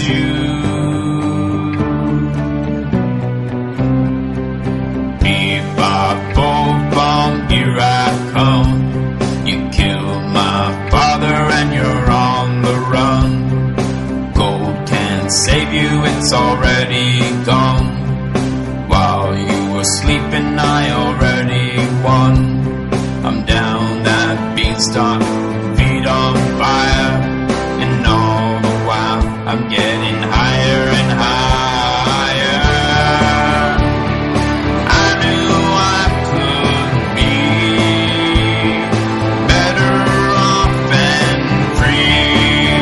you. If I fall from here I come. You killed my father and you're on the run. Gold can't save you, it's already gone. While you were sleeping I already won. I'm down that beanstalk, feet on fire, and all the while I'm getting higher and higher. I knew I could be better off and free.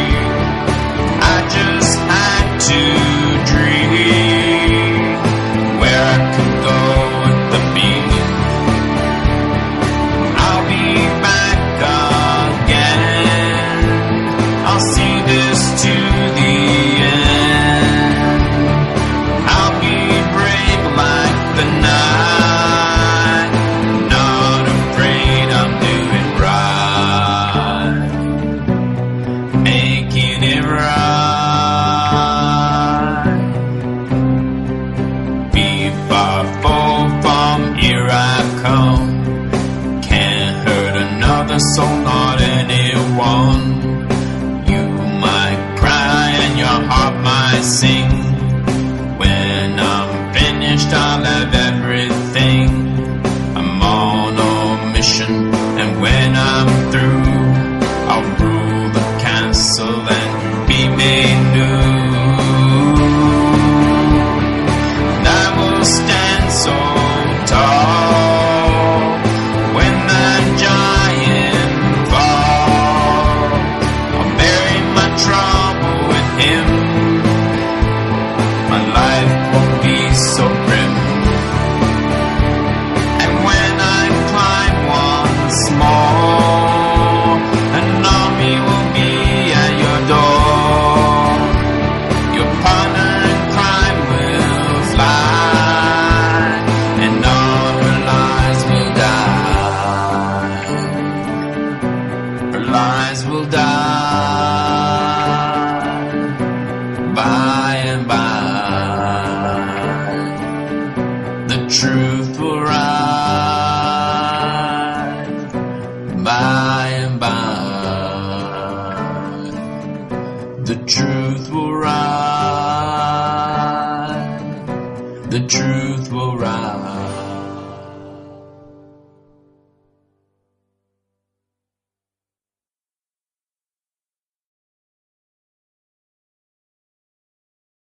I just had to dream where I could go with the beat. I'll be back again. I'll see this to the end. I'll be brave like the night, not afraid, I'm doing right, making it right. If I fall from here I come. Can't hurt another soul, not anyone. You might cry and your heart might sing. When I'm finished I'll have everything. I'm on a mission, and when I'm through I'll rule the castle and be made new. And I will stand so tall when that giant falls. I'll bury my trouble with him. My life won't be so grim. And when I climb once more, an army will be at your door. Your partner in crime will fly, and all her lies will die. Her lies will die by and by. The truth will rise by and by. The truth will rise. The truth